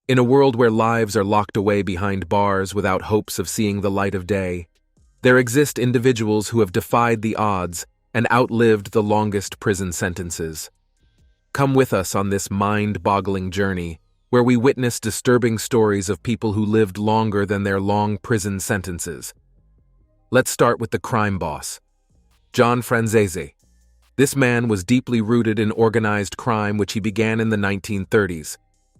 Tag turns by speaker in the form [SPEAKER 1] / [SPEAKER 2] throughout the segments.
[SPEAKER 1] In a world where lives are locked away behind bars without hopes of seeing the light of day, there exist individuals who have defied the odds and outlived the longest prison sentences. Come with us on this mind-boggling journey, where we witness disturbing stories of people who lived longer than their long prison sentences. Let's start with the crime boss, John Franzese. This man was deeply rooted in organized crime, which he began in the 1930s.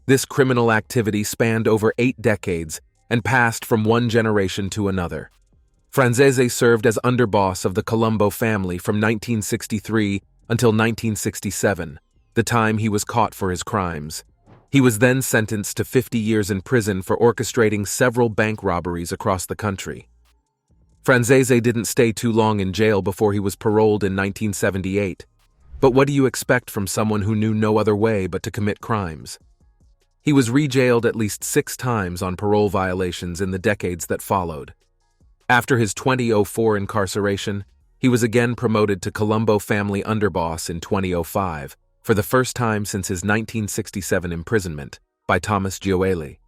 [SPEAKER 1] This criminal activity spanned over 8 decades and passed from one generation to another. Franzese served as underboss of the Colombo family from 1963 until 1967, the time he was caught for his crimes. He was then sentenced to 50 years in prison for orchestrating several bank robberies across the country. Franzese didn't stay too long in jail before he was paroled in 1978. But what do you expect from someone who knew no other way but to commit crimes? He was rejailed at least 6 times on parole violations in the decades that followed. After his 2004 incarceration, he was again promoted to Colombo family underboss in 2005, for the first time since his 1967 imprisonment, by Thomas Gioeli.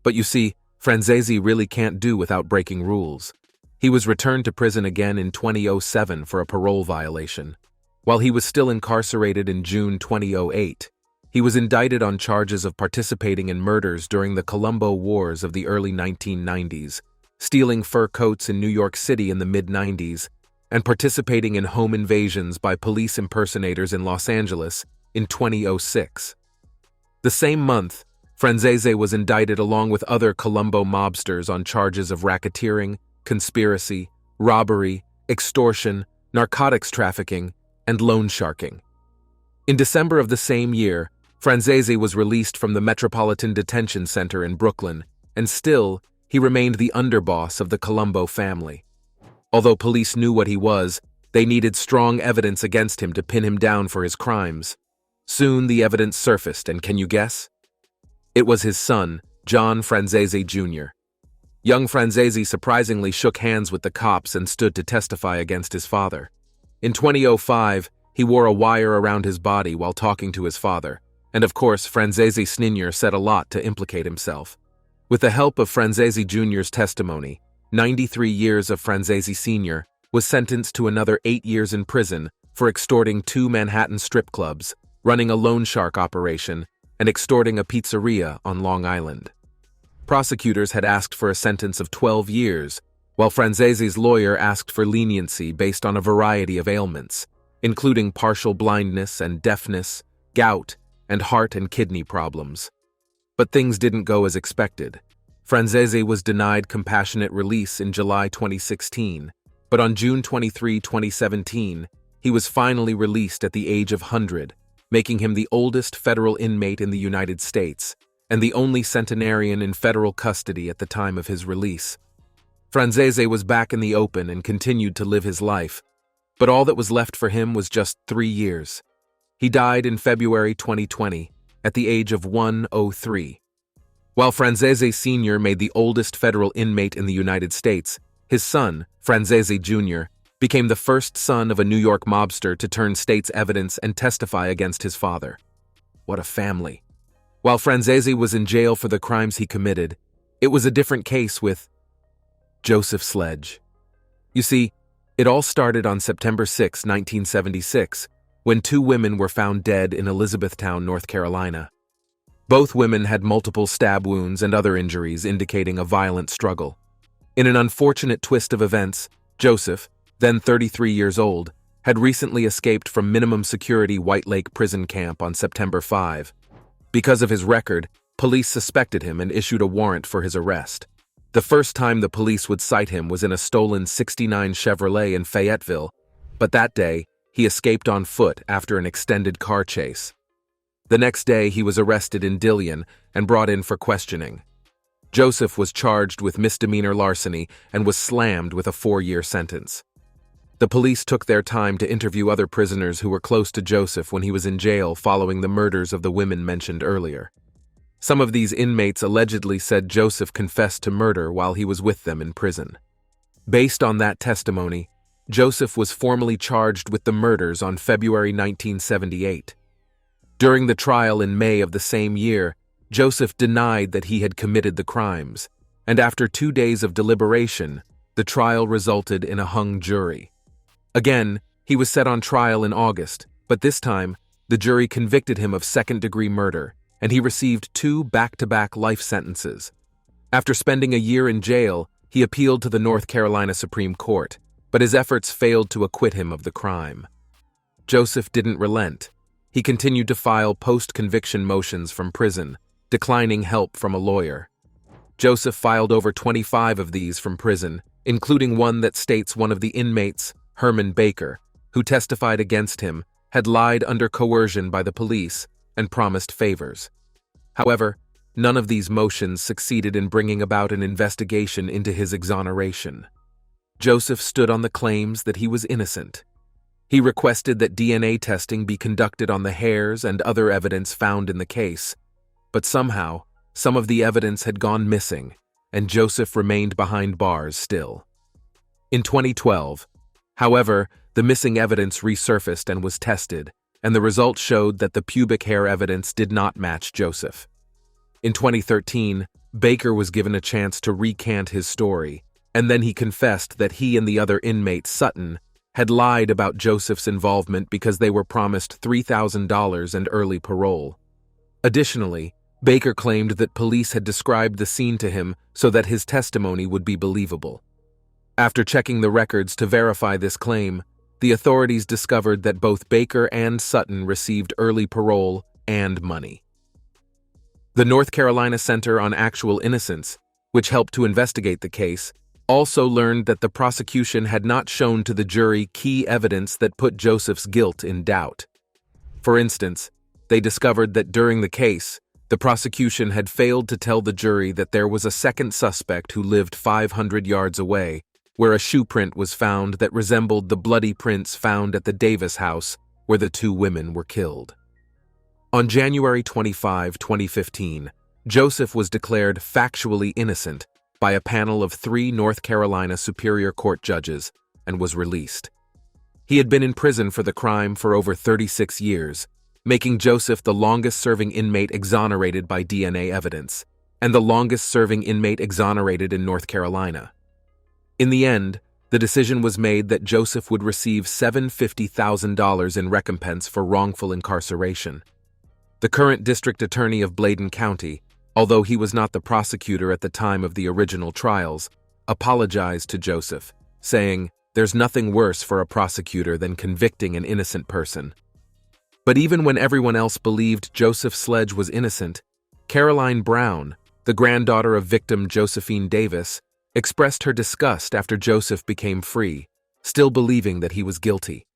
[SPEAKER 1] But you see, Franzese really can't do without breaking rules. He was returned to prison again in 2007 for a parole violation. While he was still incarcerated in June 2008, he was indicted on charges of participating in murders during the Colombo Wars of the early 1990s, stealing fur coats in New York City in the mid-90s, and participating in home invasions by police impersonators in Los Angeles in 2006. The same month, Franzese was indicted along with other Colombo mobsters on charges of racketeering, conspiracy, robbery, extortion, narcotics trafficking, and loan sharking. In December of the same year, Franzese was released from the Metropolitan Detention Center in Brooklyn, and still, he remained the underboss of the Colombo family. Although police knew what he was, they needed strong evidence against him to pin him down for his crimes. Soon the evidence surfaced, and can you guess? It was his son, John Franzese Jr. Young Franzese surprisingly shook hands with the cops and stood to testify against his father. In 2005, he wore a wire around his body while talking to his father, and of course Franzese Sr. said a lot to implicate himself. With the help of Franzese Jr.'s testimony, 93 years of Franzese Sr. was sentenced to another 8 years in prison for extorting 2 Manhattan strip clubs, running a loan shark operation, and extorting a pizzeria on Long Island. Prosecutors had asked for a sentence of 12 years, while Franzese's lawyer asked for leniency based on a variety of ailments, including partial blindness and deafness, gout, and heart and kidney problems. But things didn't go as expected. Franzese was denied compassionate release in July 2016, but on June 23, 2017, he was finally released at the age of 100, making him the oldest federal inmate in the United States, and the only centenarian in federal custody at the time of his release. Franzese was back in the open and continued to live his life, but all that was left for him was just 3 years. He died in February 2020, at the age of 103. While Franzese Sr. made the oldest federal inmate in the United States, his son, Franzese Jr., became the first son of a New York mobster to turn state's evidence and testify against his father. What a family. While Franzese was in jail for the crimes he committed, it was a different case with Joseph Sledge. You see, it all started on September 6, 1976, when 2 women were found dead in Elizabethtown, North Carolina. Both women had multiple stab wounds and other injuries indicating a violent struggle. In an unfortunate twist of events, Joseph, then 33 years old, had recently escaped from minimum security White Lake prison camp on September 5. Because of his record, police suspected him and issued a warrant for his arrest. The first time the police would cite him was in a stolen '69 Chevrolet in Fayetteville, but that day, he escaped on foot after an extended car chase. The next day, he was arrested in Dilian and brought in for questioning. Joseph was charged with misdemeanor larceny and was slammed with a 4-year sentence. The police took their time to interview other prisoners who were close to Joseph when he was in jail following the murders of the women mentioned earlier. Some of these inmates allegedly said Joseph confessed to murder while he was with them in prison. Based on that testimony, Joseph was formally charged with the murders on February 1978. During the trial in May of the same year, Joseph denied that he had committed the crimes, and after 2 days of deliberation, the trial resulted in a hung jury. Again, he was set on trial in August, but this time, the jury convicted him of second-degree murder, and he received 2 back-to-back life sentences. After spending a year in jail, he appealed to the North Carolina Supreme Court, but his efforts failed to acquit him of the crime. Joseph didn't relent. He continued to file post-conviction motions from prison, declining help from a lawyer. Joseph filed over 25 of these from prison, including one that states one of the inmates, Herman Baker, who testified against him, had lied under coercion by the police and promised favors. However, none of these motions succeeded in bringing about an investigation into his exoneration. Joseph stood on the claims that he was innocent. He requested that DNA testing be conducted on the hairs and other evidence found in the case, but somehow, some of the evidence had gone missing, and Joseph remained behind bars still. In 2012, however, the missing evidence resurfaced and was tested, and the results showed that the pubic hair evidence did not match Joseph. In 2013, Baker was given a chance to recant his story, and then he confessed that he and the other inmate, Sutton, had lied about Joseph's involvement because they were promised $3,000 and early parole. Additionally, Baker claimed that police had described the scene to him so that his testimony would be believable. After checking the records to verify this claim, the authorities discovered that both Baker and Sutton received early parole and money. The North Carolina Center on Actual Innocence, which helped to investigate the case, also learned that the prosecution had not shown to the jury key evidence that put Joseph's guilt in doubt. For instance, they discovered that during the case, the prosecution had failed to tell the jury that there was a second suspect who lived 500 yards away, where a shoe print was found that resembled the bloody prints found at the Davis house where the 2 women were killed. On January 25, 2015, Joseph was declared factually innocent by a panel of 3 North Carolina Superior Court judges and was released. He had been in prison for the crime for over 36 years, making Joseph the longest-serving inmate exonerated by DNA evidence, and the longest-serving inmate exonerated in North Carolina. In the end, the decision was made that Joseph would receive $750,000 in recompense for wrongful incarceration. The current district attorney of Bladen County, although he was not the prosecutor at the time of the original trials, apologized to Joseph, saying, "There's nothing worse for a prosecutor than convicting an innocent person." But even when everyone else believed Joseph Sledge was innocent, Caroline Brown, the granddaughter of victim Josephine Davis, expressed her disgust after Joseph became free, still believing that he was guilty.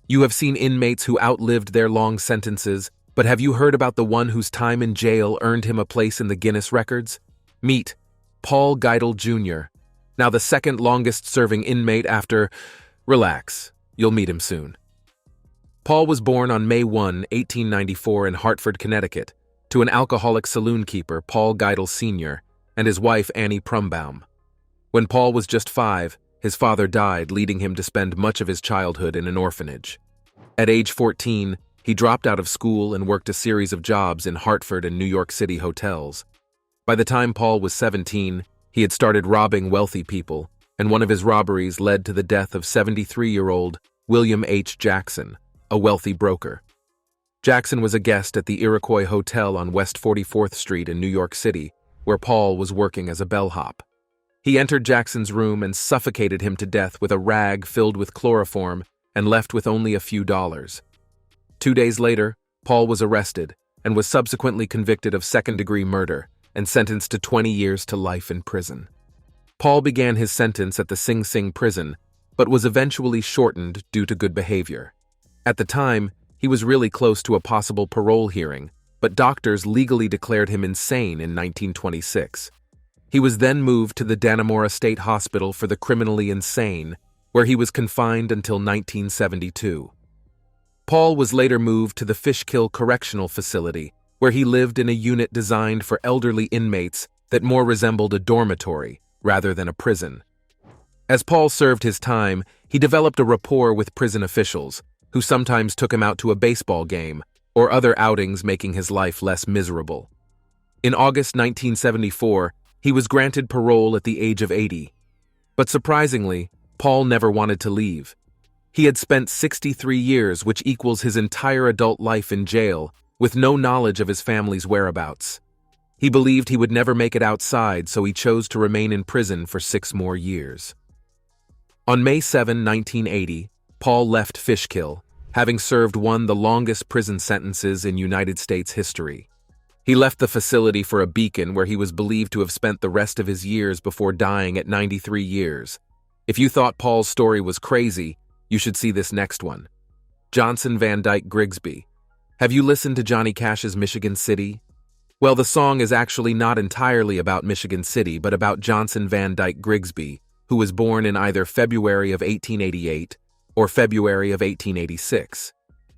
[SPEAKER 1] "You have seen inmates who outlived their long sentences, but have you heard about the one whose time in jail earned him a place in the Guinness records? Meet Paul Gule Jr., now the second longest-serving inmate after... Relax, you'll meet him soon." Paul was born on May 1, 1894 in Hartford, Connecticut, to an alcoholic saloon keeper, Paul Gule Sr., and his wife, Annie Prumbaum. When Paul was just 5, his father died, leading him to spend much of his childhood in an orphanage. At age 14, he dropped out of school and worked a series of jobs in Hartford and New York City hotels. By the time Paul was 17, he had started robbing wealthy people, and one of his robberies led to the death of 73-year-old William H. Jackson, a wealthy broker. Jackson was a guest at the Iroquois Hotel on West 44th Street in New York City, where Paul was working as a bellhop. He entered Jackson's room and suffocated him to death with a rag filled with chloroform and left with only a few dollars. 2 days later, Paul was arrested and was subsequently convicted of second-degree murder and sentenced to 20 years to life in prison. Paul began his sentence at the Sing Sing prison, but was eventually shortened due to good behavior. At the time, he was really close to a possible parole hearing, but doctors legally declared him insane in 1926. He was then moved to the Dannemora State Hospital for the Criminally Insane, where he was confined until 1972. Paul was later moved to the Fishkill Correctional Facility, where he lived in a unit designed for elderly inmates that more resembled a dormitory rather than a prison. As Paul served his time, he developed a rapport with prison officials, who sometimes took him out to a baseball game or other outings, making his life less miserable. In August 1974, he was granted parole at the age of 80. But surprisingly, Paul never wanted to leave. He had spent 63 years, which equals his entire adult life in jail, with no knowledge of his family's whereabouts. He believed he would never make it outside, so he chose to remain in prison for 6 more years. On May 7, 1980, Paul left Fishkill, having served one of the longest prison sentences in United States history. He left the facility for a Beacon where he was believed to have spent the rest of his years before dying at 93 years. If you thought Paul's story was crazy, you should see this next one. Johnson Van Dykeriggsby. Have you listened to Johnny Cash's Michigan City? Well, the song is actually not entirely about Michigan City, but about Johnson Van Dykeriggsby, who was born in either February of 1888 or February of 1886.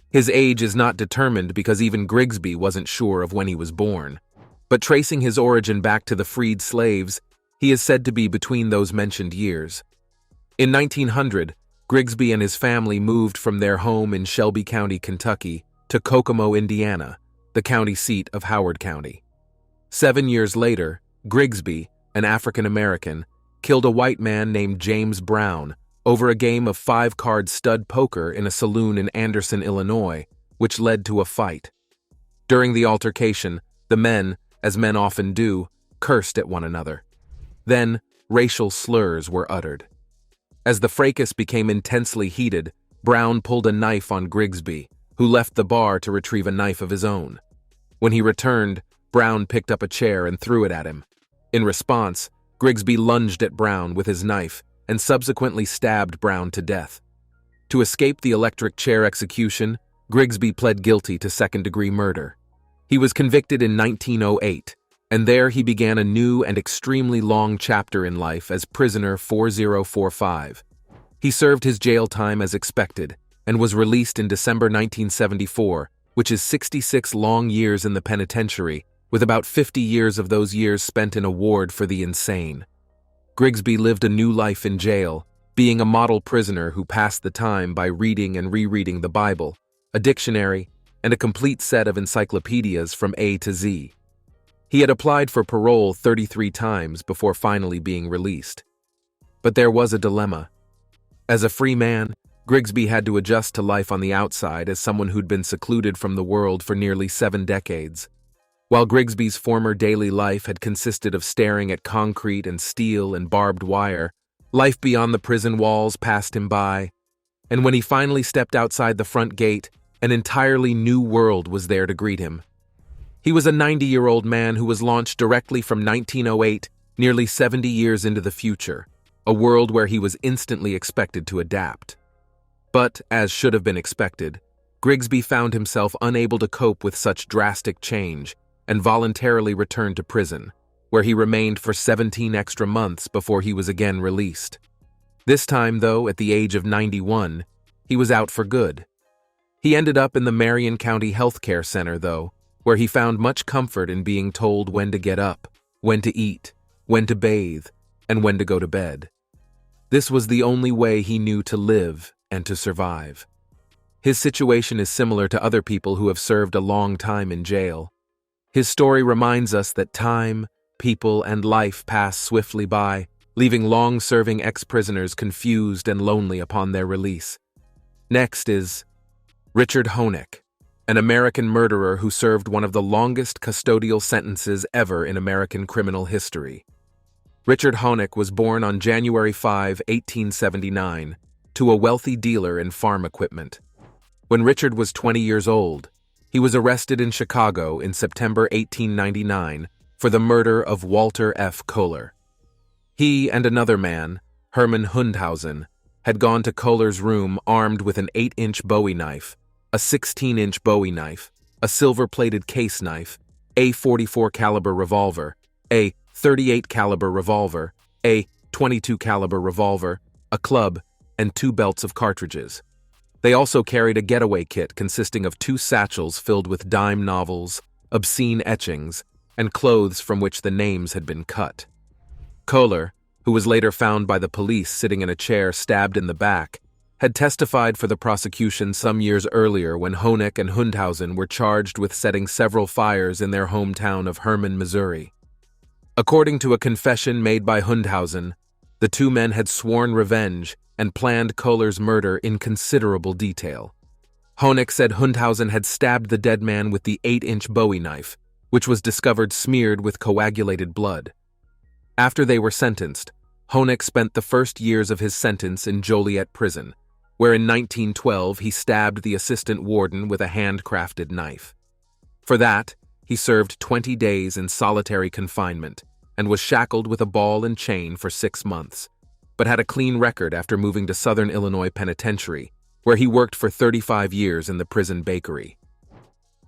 [SPEAKER 1] His age is not determined because even Grigsby wasn't sure of when he was born. But tracing his origin back to the freed slaves, he is said to be between those mentioned years. In 1900, Grigsby and his family moved from their home in Shelby County, Kentucky, to Kokomo, Indiana, the county seat of Howard County. 7 years later, Grigsby, an African American, killed a white man named James Brown over a game of 5-card stud poker in a saloon in Anderson, Illinois, which led to a fight. During the altercation, the men, as men often do, cursed at one another. Then, racial slurs were uttered. As the fracas became intensely heated, Brown pulled a knife on Grigsby, who left the bar to retrieve a knife of his own. When he returned, Brown picked up a chair and threw it at him. In response, Grigsby lunged at Brown with his knife and subsequently stabbed Brown to death. To escape the electric chair execution, Grigsby pled guilty to second-degree murder. He was convicted in 1908, and there he began a new and extremely long chapter in life as prisoner 4045. He served his jail time as expected and was released in December 1974, which is 66 long years in the penitentiary, with about 50 years of those years spent in a ward for the insane. Grigsby lived a new life in jail, being a model prisoner who passed the time by reading and rereading the Bible, a dictionary, and a complete set of encyclopedias from A to Z. He had applied for parole 33 times before finally being released. But there was a dilemma. As a free man, Grigsby had to adjust to life on the outside as someone who'd been secluded from the world for nearly 7 decades. While Grigsby's former daily life had consisted of staring at concrete and steel and barbed wire, life beyond the prison walls passed him by, and when he finally stepped outside the front gate, an entirely new world was there to greet him. He was a 90-year-old man who was launched directly from 1908, nearly 70 years into the future, a world where he was instantly expected to adapt. But, as should have been expected, Grigsby found himself unable to cope with such drastic change and voluntarily returned to prison, where he remained for 17 extra months before he was again released. This time, though, at the age of 91, he was out for good. He ended up in the Marion County Health Care Center, though, where he found much comfort in being told when to get up, when to eat, when to bathe, and when to go to bed. This was the only way he knew to live and to survive. His situation is similar to other people who have served a long time in jail. His story reminds us that time, people, and life pass swiftly by, leaving long-serving ex-prisoners confused and lonely upon their release. Next is Richard Honik, an American murderer who served one of the longest custodial sentences ever in American criminal history. Richard Honik was born on January 5, 1879, to a wealthy dealer in farm equipment. When Richard was 20 years old, he was arrested in Chicago in September 1899 for the murder of Walter F. Kohler. He and another man, Herman Hundhausen, had gone to Kohler's room armed with an 8-inch Bowie knife, a 16-inch Bowie knife, a silver-plated case knife, a .44 caliber revolver, a .38 caliber revolver, a .22 caliber revolver, a club, and 2 belts of cartridges. They also carried a getaway kit consisting of 2 satchels filled with dime novels, obscene etchings, and clothes from which the names had been cut. Kohler, who was later found by the police sitting in a chair stabbed in the back, had testified for the prosecution some years earlier when Honik and Hundhausen were charged with setting several fires in their hometown of Hermann, Missouri. According to a confession made by Hundhausen, the two men had sworn revenge and planned Kohler's murder in considerable detail. Honik said Hundhausen had stabbed the dead man with the 8-inch Bowie knife, which was discovered smeared with coagulated blood. After they were sentenced, Honik spent the first years of his sentence in Joliet prison, where in 1912 he stabbed the assistant warden with a handcrafted knife. For that, he served 20 days in solitary confinement and was shackled with a ball and chain for 6 months, but had a clean record after moving to Southern Illinois Penitentiary, where he worked for 35 years in the prison bakery.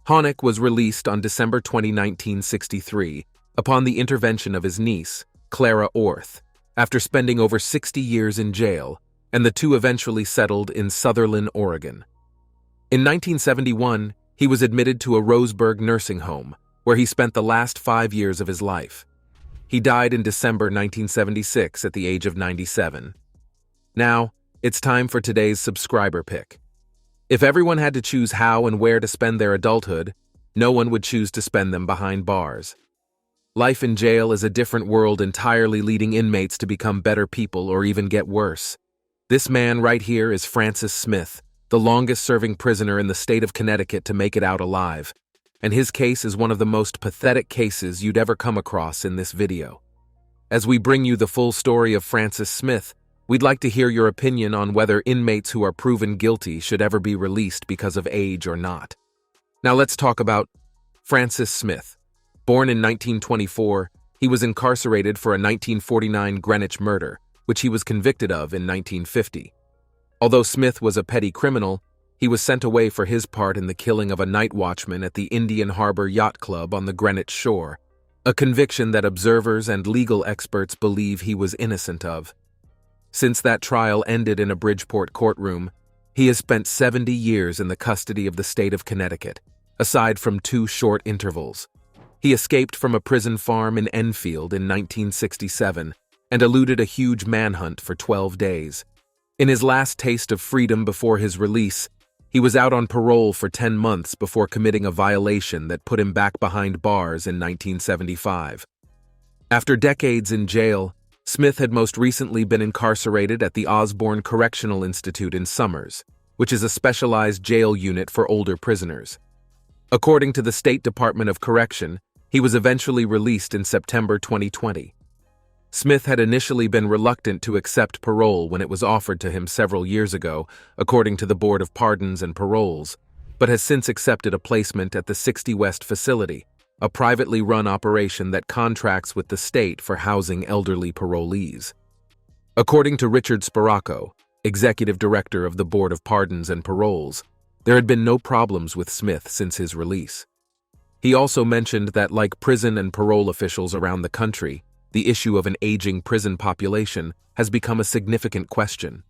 [SPEAKER 1] Honik was released on December 20, 1963, upon the intervention of his niece, Clara Orth, after spending over 60 years in jail, and the two eventually settled in Sutherland, Oregon. In 1971, he was admitted to a Roseburg nursing home, where he spent the last 5 years of his life. He died in December 1976 at the age of 97. Now, it's time for today's subscriber pick. If everyone had to choose how and where to spend their adulthood, no one would choose to spend them behind bars. Life in jail is a different world entirely, leading inmates to become better people or even get worse. This man right here is Francis Smith, the longest-serving prisoner in the state of Connecticut to make it out alive, and his case is one of the most pathetic cases you'd ever come across in this video. As we bring you the full story of Francis Smith, we'd like to hear your opinion on whether inmates who are proven guilty should ever be released because of age or not. Now let's talk about Francis Smith. Born in 1924, he was incarcerated for a 1949 Greenwich murder, which he was convicted of in 1950. Although Smith was a petty criminal, he was sent away for his part in the killing of a night watchman at the Indian Harbor Yacht Club on the Greenwich shore, a conviction that observers and legal experts believe he was innocent of. Since that trial ended in a Bridgeport courtroom, he has spent 70 years in the custody of the state of Connecticut, aside from 2 short intervals. He escaped from a prison farm in Enfield in 1967 and eluded a huge manhunt for 12 days. In his last taste of freedom before his release, he was out on parole for 10 months before committing a violation that put him back behind bars in 1975. After decades in jail, Smith had most recently been incarcerated at the Osborne Correctional Institute in Somers, which is a specialized jail unit for older prisoners. According to the State Department of Correction, he was eventually released in September 2020. Smith had initially been reluctant to accept parole when it was offered to him several years ago, according to the Board of Pardons and Paroles, but has since accepted a placement at the 60 West facility, a privately run operation that contracts with the state for housing elderly parolees. According to Richard Sparaco, executive director of the Board of Pardons and Paroles, there had been no problems with Smith since his release. He also mentioned that, like prison and parole officials around the country, the issue of an aging prison population has become a significant question.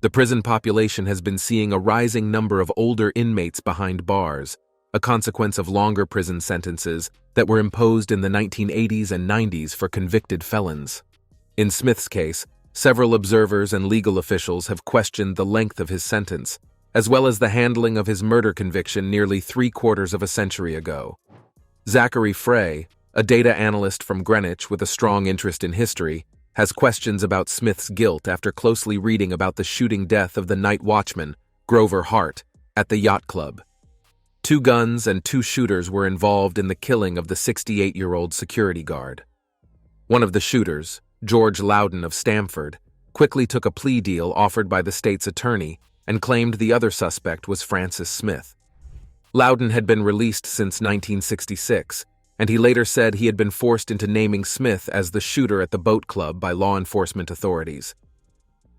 [SPEAKER 1] The prison population has been seeing a rising number of older inmates behind bars, a consequence of longer prison sentences that were imposed in the 1980s and 90s for convicted felons. In Smith's case, several observers and legal officials have questioned the length of his sentence, as well as the handling of his murder conviction nearly 3/4 of a century ago. Zachary Frey, a data analyst from Greenwich with a strong interest in history, has questions about Smith's guilt after closely reading about the shooting death of the night watchman, Grover Hart, at the yacht club. 2 guns and 2 shooters were involved in the killing of the 68-year-old security guard. One of the shooters, George Loudon of Stamford, quickly took a plea deal offered by the state's attorney and claimed the other suspect was Francis Smith. Loudon had been released since 1966, and he later said he had been forced into naming Smith as the shooter at the boat club by law enforcement authorities.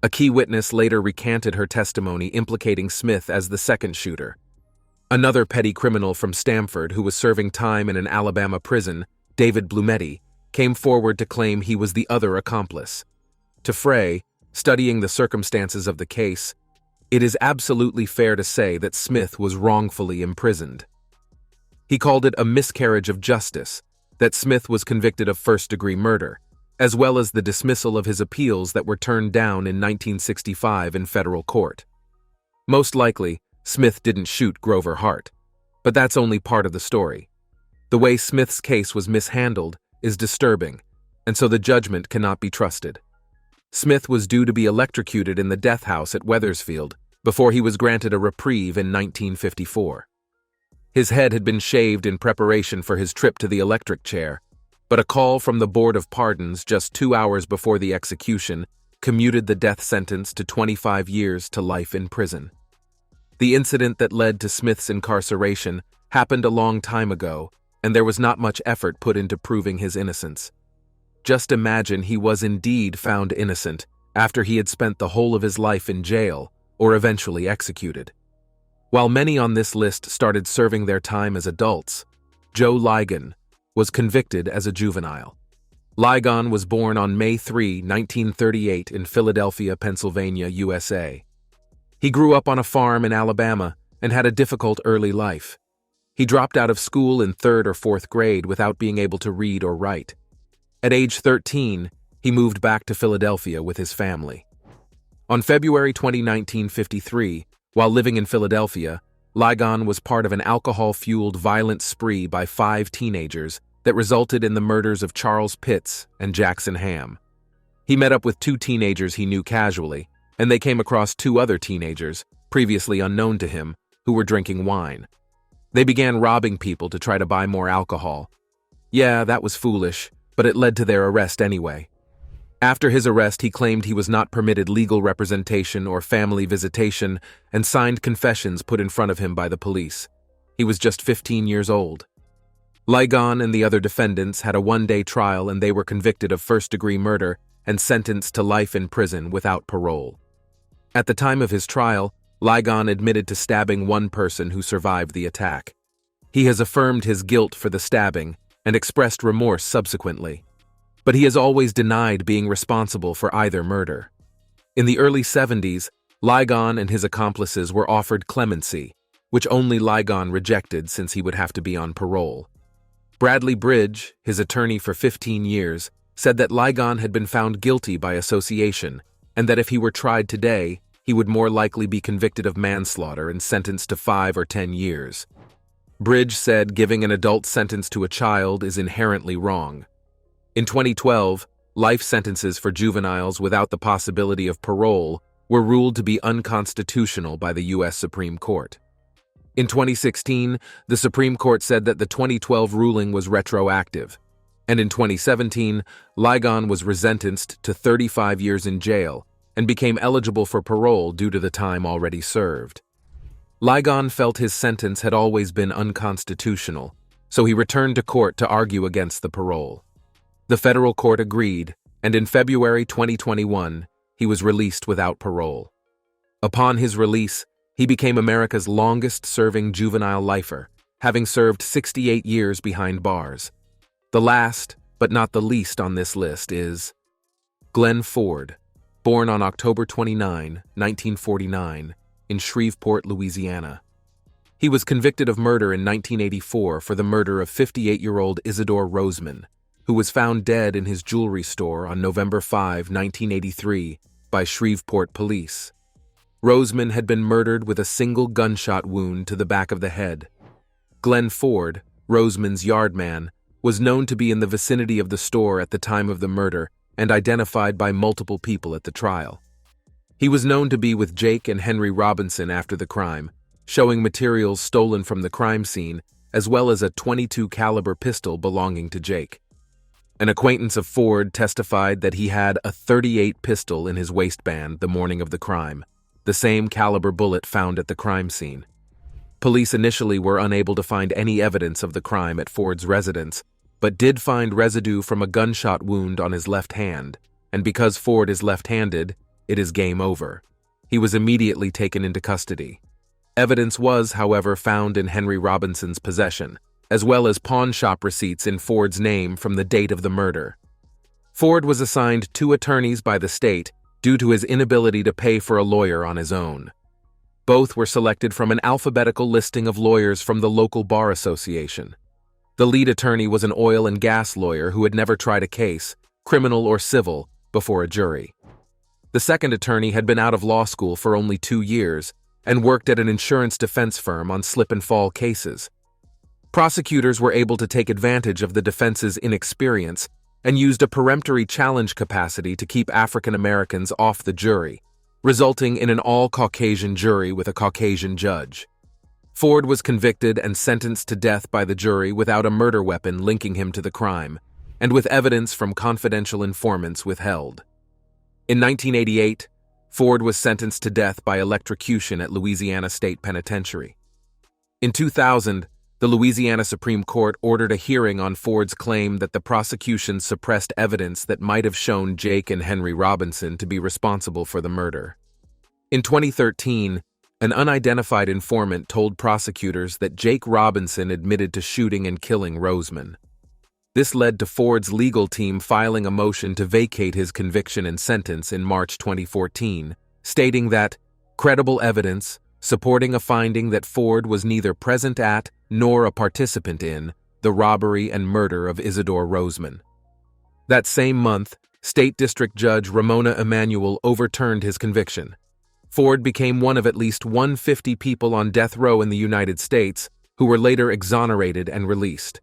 [SPEAKER 1] A key witness later recanted her testimony implicating Smith as the second shooter. Another petty criminal from Stamford who was serving time in an Alabama prison, David Blumetti, came forward to claim he was the other accomplice. To Frey, studying the circumstances of the case, it is absolutely fair to say that Smith was wrongfully imprisoned. He called it a miscarriage of justice that Smith was convicted of first-degree murder, as well as the dismissal of his appeals that were turned down in 1965 in federal court. Most likely, Smith didn't shoot Grover Hart. But that's only part of the story. The way Smith's case was mishandled is disturbing, and so the judgment cannot be trusted. Smith was due to be electrocuted in the death house at Wethersfield before he was granted a reprieve in 1954. His head had been shaved in preparation for his trip to the electric chair, but a call from the Board of Pardons just 2 hours before the execution commuted the death sentence to 25 years to life in prison. The incident that led to Smith's incarceration happened a long time ago, and there was not much effort put into proving his innocence. Just imagine he was indeed found innocent after he had spent the whole of his life in jail or eventually executed. While many on this list started serving their time as adults, Joe Ligon was convicted as a juvenile. Ligon was born on May 3, 1938 in Philadelphia, Pennsylvania, USA. He grew up on a farm in Alabama and had a difficult early life. He dropped out of school in 3rd or 4th grade without being able to read or write. At age 13, he moved back to Philadelphia with his family. On February 20, 1953, while living in Philadelphia, Ligon was part of an alcohol-fueled violent spree by 5 teenagers that resulted in the murders of Charles Pitts and Jackson Ham. He met up with 2 teenagers he knew casually, and they came across 2 other teenagers, previously unknown to him, who were drinking wine. They began robbing people to try to buy more alcohol. Yeah, that was foolish, but it led to their arrest anyway. After his arrest, he claimed he was not permitted legal representation or family visitation and signed confessions put in front of him by the police. He was just 15 years old. Ligon and the other defendants had a 1-day trial, and they were convicted of first-degree murder and sentenced to life in prison without parole. At the time of his trial, Ligon admitted to stabbing one person who survived the attack. He has affirmed his guilt for the stabbing and expressed remorse subsequently, but he has always denied being responsible for either murder. In the early 70s, Ligon and his accomplices were offered clemency, which only Ligon rejected since he would have to be on parole. Bradley Bridge, his attorney for 15 years, said that Ligon had been found guilty by association, and that if he were tried today, he would more likely be convicted of manslaughter and sentenced to 5 or 10 years. Bridge said giving an adult sentence to a child is inherently wrong. In 2012, life sentences for juveniles without the possibility of parole were ruled to be unconstitutional by the U.S. Supreme Court. In 2016, the Supreme Court said that the 2012 ruling was retroactive, and in 2017, Ligon was resentenced to 35 years in jail and became eligible for parole due to the time already served. Ligon felt his sentence had always been unconstitutional, so he returned to court to argue against the parole. The federal court agreed, and in February 2021, he was released without parole. Upon his release, he became America's longest-serving juvenile lifer, having served 68 years behind bars. The last, but not the least on this list, is Glenn Ford, born on October 29, 1949, in Shreveport, Louisiana. He was convicted of murder in 1984 for the murder of 58-year-old Isidore Roseman, who was found dead in his jewelry store on November 5, 1983, by Shreveport police. Roseman had been murdered with a single gunshot wound to the back of the head. Glenn Ford, Roseman's yardman, was known to be in the vicinity of the store at the time of the murder and identified by multiple people at the trial. He was known to be with Jake and Henry Robinson after the crime, showing materials stolen from the crime scene, as well as a .22 caliber pistol belonging to Jake. An acquaintance of Ford testified that he had a .38 pistol in his waistband the morning of the crime, the same caliber bullet found at the crime scene. Police initially were unable to find any evidence of the crime at Ford's residence, but did find residue from a gunshot wound on his left hand, and because Ford is left-handed, it is game over. He was immediately taken into custody. Evidence was, however, found in Henry Robinson's possession, as well as pawn shop receipts in Ford's name from the date of the murder. Ford was assigned 2 attorneys by the state due to his inability to pay for a lawyer on his own. Both were selected from an alphabetical listing of lawyers from the local bar association. The lead attorney was an oil and gas lawyer who had never tried a case, criminal or civil, before a jury. The second attorney had been out of law school for only 2 years and worked at an insurance defense firm on slip-and-fall cases. Prosecutors were able to take advantage of the defense's inexperience and used a peremptory challenge capacity to keep African Americans off the jury, resulting in an all-Caucasian jury with a Caucasian judge. Ford was convicted and sentenced to death by the jury without a murder weapon linking him to the crime, and with evidence from confidential informants withheld. In 1988, Ford was sentenced to death by electrocution at Louisiana State Penitentiary. In 2000, the Louisiana Supreme Court ordered a hearing on Ford's claim that the prosecution suppressed evidence that might have shown Jake and Henry Robinson to be responsible for the murder. In 2013, an unidentified informant told prosecutors that Jake Robinson admitted to shooting and killing Roseman. This led to Ford's legal team filing a motion to vacate his conviction and sentence in March 2014, stating that credible evidence supporting a finding that Ford was neither present at nor a participant in the robbery and murder of Isidore Roseman. That same month, State District Judge Ramona Emanuel overturned his conviction. Ford became one of at least 150 people on death row in the United States who were later exonerated and released.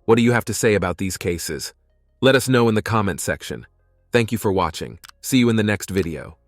[SPEAKER 1] What do you have to say about these cases? Let us know in the comment section. Thank you for watching. See you in the next video.